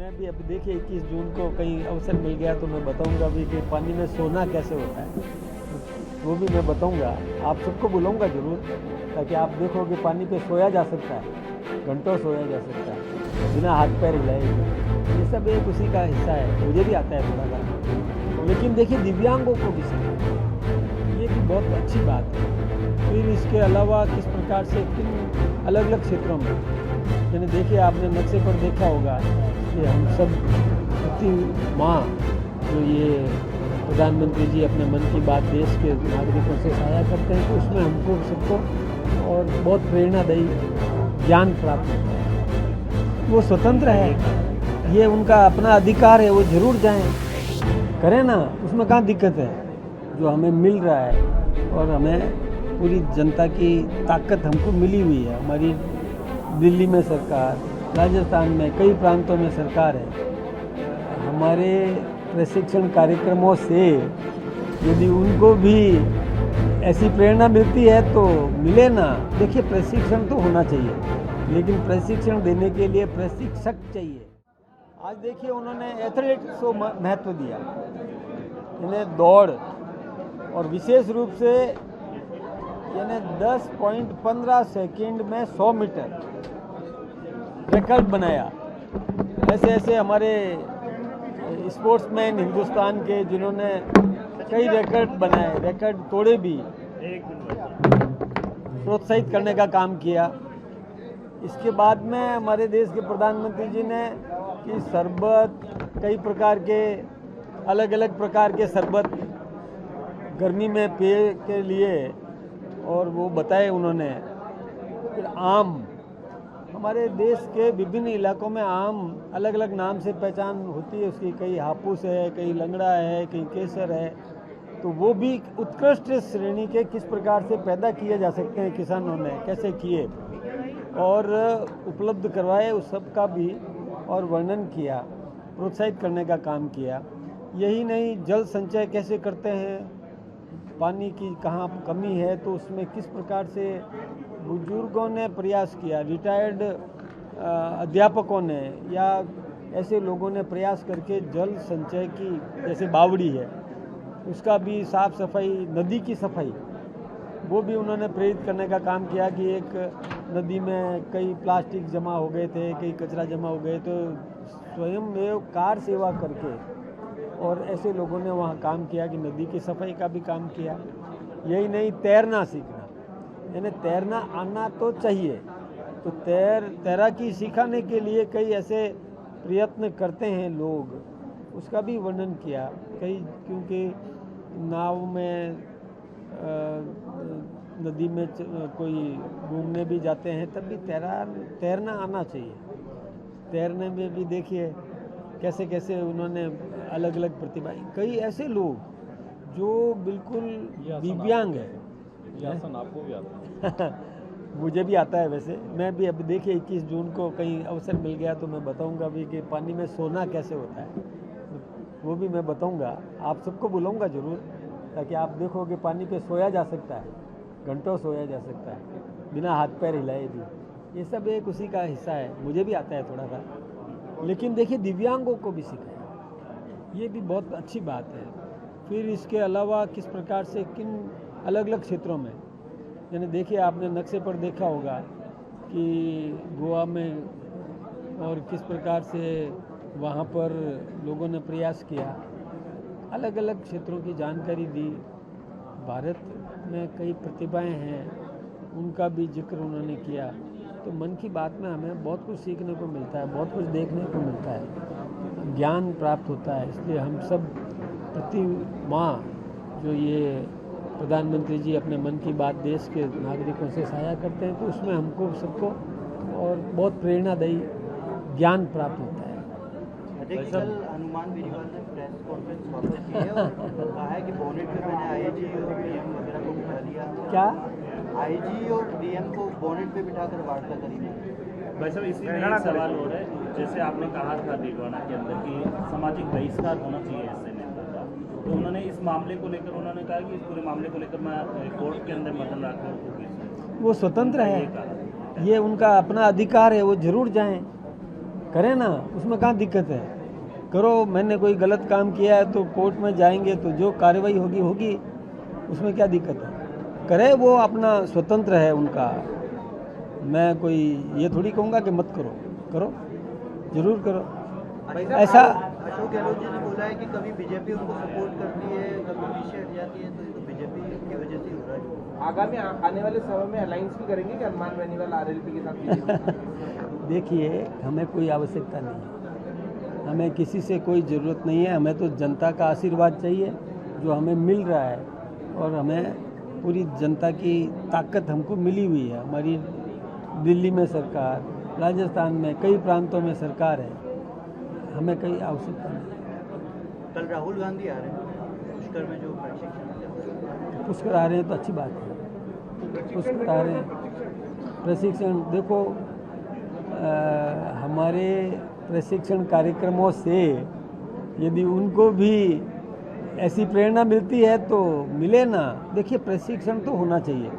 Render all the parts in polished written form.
मैं भी अब देखिए 21 जून को कहीं अवसर मिल गया तो मैं बताऊंगा भी कि पानी में सोना कैसे होता है, वो भी मैं बताऊंगा। आप सबको बुलाऊंगा जरूर, ताकि आप देखो कि पानी पे सोया जा सकता है, घंटों सोया जा सकता है बिना हाथ पैर हिलाए। ये सब एक उसी का हिस्सा है, मुझे भी आता है थोड़ा सा। लेकिन देखिए दिव्यांगों को भी सिखाएं, ये भी बहुत अच्छी बात है। फिर इसके अलावा किस प्रकार से किन अलग अलग क्षेत्रों में, यानी देखिए आपने नक्शे पर देखा होगा कि हम सब प्रति माह जो ये प्रधानमंत्री जी अपने मन की बात देश के नागरिकों से साझा करते हैं, तो उसमें हमको सबको और बहुत प्रेरणादायी ज्ञान प्राप्त होता है। वो स्वतंत्र है, ये उनका अपना अधिकार है, वो जरूर जाएं, करें ना, उसमें कहाँ दिक्कत है। जो हमें मिल रहा है और हमें पूरी जनता की ताकत हमको मिली हुई है, हमारी दिल्ली में सरकार, राजस्थान में कई प्रांतों में सरकार है। हमारे प्रशिक्षण कार्यक्रमों से यदि उनको भी ऐसी प्रेरणा मिलती है तो मिले ना। देखिए प्रशिक्षण तो होना चाहिए, लेकिन प्रशिक्षण देने के लिए प्रशिक्षक चाहिए। आज देखिए उन्होंने एथलेटिक्स को महत्व दिया, इन्हें दौड़ और विशेष रूप से यानी 10.15 सेकेंड में 100 मीटर रिकॉर्ड बनाया। ऐसे ऐसे हमारे स्पोर्ट्समैन हिंदुस्तान के जिन्होंने कई रिकॉर्ड बनाए, रिकॉर्ड तोड़े भी, प्रोत्साहित करने का काम किया। इसके बाद में हमारे देश के प्रधानमंत्री जी ने कि शरबत, कई प्रकार के अलग अलग प्रकार के शरबत गर्मी में पेय के लिए, और वो बताए उन्होंने। फिर आम, हमारे देश के विभिन्न इलाकों में आम अलग अलग नाम से पहचान होती है उसकी, कई हापुस है, कई लंगड़ा है, कई केसर है। तो वो भी उत्कृष्ट श्रेणी के किस प्रकार से पैदा किए जा सकते हैं, किसानों ने कैसे किए और उपलब्ध करवाए, उस सब का भी और वर्णन किया, प्रोत्साहित करने का काम किया। यही नहीं, जल संचय कैसे करते हैं, पानी की कहाँ कमी है तो उसमें किस प्रकार से बुजुर्गों ने प्रयास किया, रिटायर्ड अध्यापकों ने या ऐसे लोगों ने प्रयास करके जल संचय की, जैसे बावड़ी है उसका भी साफ सफाई, नदी की सफाई, वो भी उन्होंने प्रेरित करने का काम किया कि एक नदी में कई प्लास्टिक जमा हो गए थे, कई कचरा जमा हो गए, तो स्वयं वे कार सेवा करके और ऐसे लोगों ने वहाँ काम किया कि नदी की सफाई का भी काम किया। यही नहीं, तैरना सीखना, यानी तैरना आना तो चाहिए, तो तैराकी सिखाने के लिए कई ऐसे प्रयत्न करते हैं लोग, उसका भी वर्णन किया। कई, क्योंकि नाव में नदी में कोई घूमने भी जाते हैं तब भी तैरना आना चाहिए। तैरने में भी देखिए कैसे कैसे उन्होंने अलग अलग प्रतिभाएं, कई ऐसे लोग जो बिल्कुल दिव्यांग है। आपको भी आता है? मुझे भी आता है वैसे। मैं भी अब देखिए 21 जून को कहीं अवसर मिल गया तो मैं बताऊंगा भी कि पानी में सोना कैसे होता है, वो भी मैं बताऊंगा। आप सबको बुलाऊंगा जरूर, ताकि आप देखो कि पानी पे सोया जा सकता है, घंटों सोया जा सकता है बिना हाथ पैर हिलाए भी। ये सब एक उसी का हिस्सा है, मुझे भी आता है थोड़ा सा। लेकिन देखिए दिव्यांगों को भी सिखाएं, ये भी बहुत अच्छी बात है। फिर इसके अलावा किस प्रकार से किन अलग अलग क्षेत्रों में, यानी देखिए आपने नक्शे पर देखा होगा कि गोवा में और किस प्रकार से वहाँ पर लोगों ने प्रयास किया, अलग अलग क्षेत्रों की जानकारी दी। भारत में कई प्रतिभाएं हैं, उनका भी जिक्र उन्होंने किया। तो मन की बात में हमें बहुत कुछ सीखने को मिलता है, बहुत कुछ देखने को मिलता है, ज्ञान प्राप्त होता है। इसलिए हम सब प्रति माह जो ये प्रधानमंत्री जी अपने मन की बात देश के नागरिकों से साझा करते हैं, तो उसमें हमको सबको और बहुत प्रेरणादायी ज्ञान प्राप्त होता है। कल हनुमान बेनीवाल ने प्रेस कॉन्फ्रेंस वापस की है और कहा है कि बोनेट पे मैंने आईजी और डीएम वगैरह को बिठा लिया। क्या आईजी और डीएम को बोनेट पे बिठाकर वार्ता करी है। भाई साहब, इसी में एक सवाल हो रहा है, जैसे आपने कहा था डीडवाना के अंदर कि सामाजिक बहिष्कार होना चाहिए ऐसे नेता का, तो उन्होंने इस मामले को लेकर उन्होंने कहा कि इस पूरे मामले को लेकर मैं कोर्ट के अंदर मदन राठौर को, वो स्वतंत्र है, ये उनका अपना अधिकार है, वो जरूर जाएं, करें ना, उसमें कहाँ दिक्कत है, करो। मैंने कोई गलत काम किया है तो कोर्ट में जाएंगे तो जो कार्रवाई होगी होगी, उसमें क्या दिक्कत है। करे, वो अपना स्वतंत्र है उनका। मैं कोई ये थोड़ी कहूँगा कि मत करो, करो, जरूर करो। ऐसा अशोक गहलोत जी ने बोला है कि कभी बीजेपी उनको सपोर्ट करती है, कभी पीछे हट जाती है, तो ये तो बीजेपी की वजह से ही हो रहा है। आगामी आने वाले समय में अलायंस भी करेंगे कि हनुमान बेनीवाल आरएलपी के साथ? देखिए, हमें कोई आवश्यकता नहीं है, हमें किसी से कोई ज़रूरत नहीं है। हमें तो जनता का आशीर्वाद चाहिए जो हमें मिल रहा है, और हमें पूरी जनता की ताकत हमको मिली हुई है। हमारी दिल्ली में सरकार, राजस्थान में कई प्रांतों में सरकार है, हमें कोई आवश्यकता नहीं। कल राहुल गांधी आ रहे हैं पुष्कर में, जो प्रशिक्षण पुष्कर आ रहे हैं तो अच्छी बात है, पुष्कर आ रहे हैं। प्रशिक्षण देखो, हमारे प्रशिक्षण कार्यक्रमों से यदि उनको भी ऐसी प्रेरणा मिलती है तो मिले ना। देखिए, प्रशिक्षण तो होना चाहिए,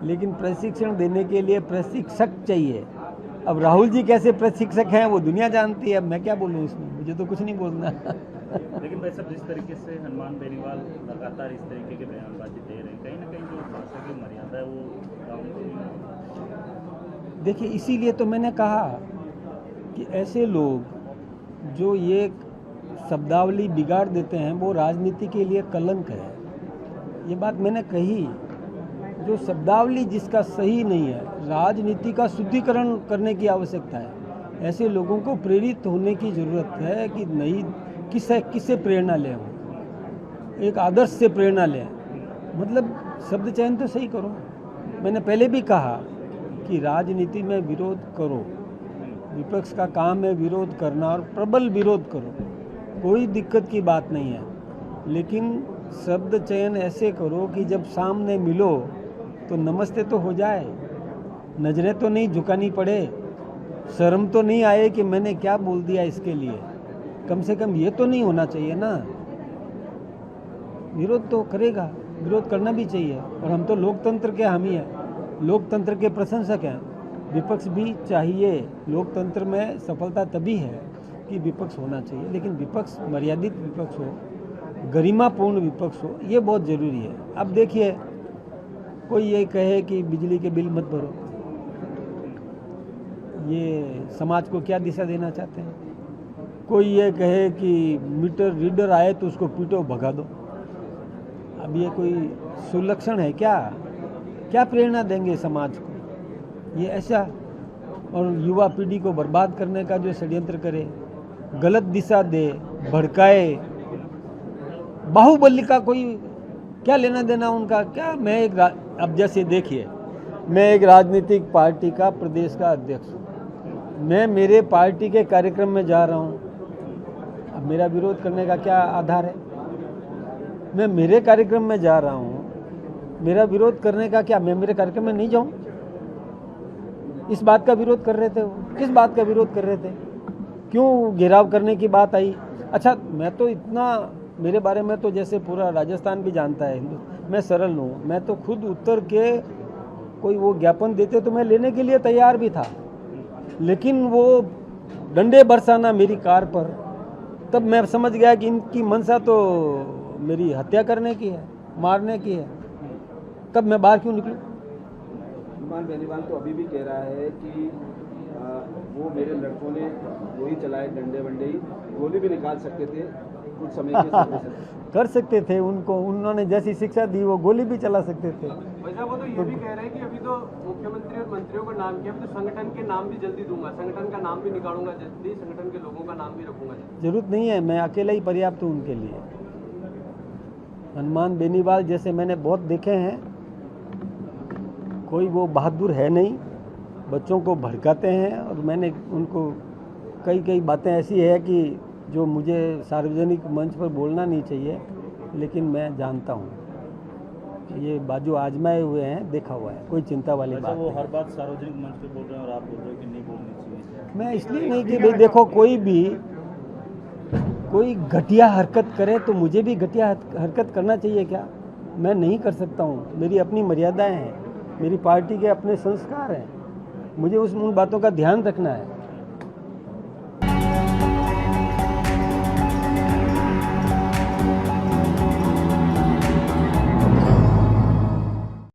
लेकिन प्रशिक्षण देने के लिए प्रशिक्षक चाहिए। अब राहुल जी कैसे प्रशिक्षक हैं वो दुनिया जानती है, अब मैं क्या बोलूँ इसमें, मुझे तो कुछ नहीं बोलना। लेकिन भाई साहब, जिस तरीके से हनुमान बेनीवाल लगातार इस तरीके के बयानबाजी दे रहे हैं, कहीं ना कहीं जो भाषा की मर्यादा है वो डाउन तो नहीं। देखिए, इसीलिए तो मैंने कहा कि ऐसे लोग जो ये शब्दावली बिगाड़ देते हैं वो राजनीति के लिए कलंक है। ये बात मैंने कही। जो शब्दावली जिसका सही नहीं है, राजनीति का शुद्धिकरण करने की आवश्यकता है। ऐसे लोगों को प्रेरित होने की ज़रूरत है कि नहीं, किससे प्रेरणा लें, एक आदर्श से प्रेरणा लें। मतलब शब्द चयन तो सही करो। मैंने पहले भी कहा कि राजनीति में विरोध करो, विपक्ष का काम है विरोध करना, और प्रबल विरोध करो, कोई दिक्कत की बात नहीं है। लेकिन शब्द चयन ऐसे करो कि जब सामने मिलो तो नमस्ते तो हो जाए, नज़रें तो नहीं झुकानी पड़े, शर्म तो नहीं आए कि मैंने क्या बोल दिया इसके लिए। कम से कम ये तो नहीं होना चाहिए ना। विरोध तो करेगा, विरोध करना भी चाहिए, और हम तो लोकतंत्र के हामी हैं, लोकतंत्र के प्रशंसक हैं। विपक्ष भी चाहिए। लोकतंत्र में सफलता तभी है कि विपक्ष होना चाहिए, लेकिन विपक्ष मर्यादित विपक्ष हो, गरिमापूर्ण विपक्ष हो, ये बहुत ज़रूरी है। अब देखिए, कोई ये कहे कि बिजली के बिल मत भरो, ये समाज को क्या दिशा देना चाहते हैं। कोई ये कहे कि मीटर रीडर आए तो उसको पीटो, भगा दो। अब ये कोई सुलक्षण है क्या? क्या प्रेरणा देंगे समाज को ये ऐसा? और युवा पीढ़ी को बर्बाद करने का जो षड्यंत्र करे, गलत दिशा दे, भड़काए। बाहुबली का कोई क्या लेना देना उनका? क्या मैं अब जैसे देखिए, मैं एक राजनीतिक पार्टी का प्रदेश का अध्यक्ष हूँ, मैं मेरे पार्टी के कार्यक्रम में जा रहा हूँ, अब मेरा विरोध करने का क्या आधार है? मैं मेरे कार्यक्रम में जा रहा हूँ, मेरा विरोध करने का क्या? मैं मेरे कार्यक्रम में नहीं जाऊँ? इस बात का विरोध कर रहे थे वो, किस बात का विरोध कर रहे थे? क्यों घेराव करने की बात आई? अच्छा, मैं तो इतना, मेरे बारे में तो जैसे पूरा राजस्थान भी जानता है, मैं सरल हूँ। मैं तो खुद उत्तर के कोई वो ज्ञापन देते तो मैं लेने के लिए तैयार भी था, लेकिन वो डंडे बरसाना मेरी कार पर, तब मैं समझ गया कि इनकी मंशा तो मेरी हत्या करने की है, मारने की है। तब मैं बाहर क्यों निकलूँ? हनुमान बेनीवाल तो अभी भी कह रहा है कि वो मेरे लड़कों ने वही चलाए, डंडे वंडे ही, गोली भी निकाल सकते थे कुछ समय के समय कर सकते थे, उनको उन्होंने जैसी शिक्षा दी वो गोली भी चला सकते थे। वैसा वो तो ये भी कह रहे हैं कि अभी तो मुख्यमंत्री और मंत्रियों का नाम किया, अभी तो संगठन के नाम भी जल्दी दूंगा, संगठन का नाम भी निकालूंगा जल्दी, संगठन के लोगों का नाम भी रखूंगा। जरूरत नहीं है, मैं अकेला ही पर्याप्त हूँ उनके लिए। हनुमान बेनीवाल जैसे मैंने बहुत देखे हैं, कोई वो बहादुर है नहीं, बच्चों को भड़काते हैं। और मैंने उनको कई बातें ऐसी है कि जो मुझे सार्वजनिक मंच पर बोलना नहीं चाहिए, लेकिन मैं जानता हूँ ये बाजू आजमाए हुए हैं, देखा हुआ है, कोई चिंता वाली बात वो नहीं। हर बात सार्वजनिक मंच पे बोल रहे हैं और आप बोल रहे हो कि नहीं बोलनी चाहिए। मैं इसलिए नहीं कि भाई देखो, कोई घटिया हरकत करे तो मुझे भी घटिया हरकत करना चाहिए क्या? मैं नहीं कर सकता हूँ, मेरी अपनी मर्यादाएं हैं, मेरी पार्टी के अपने संस्कार हैं, मुझे उन बातों का ध्यान रखना है।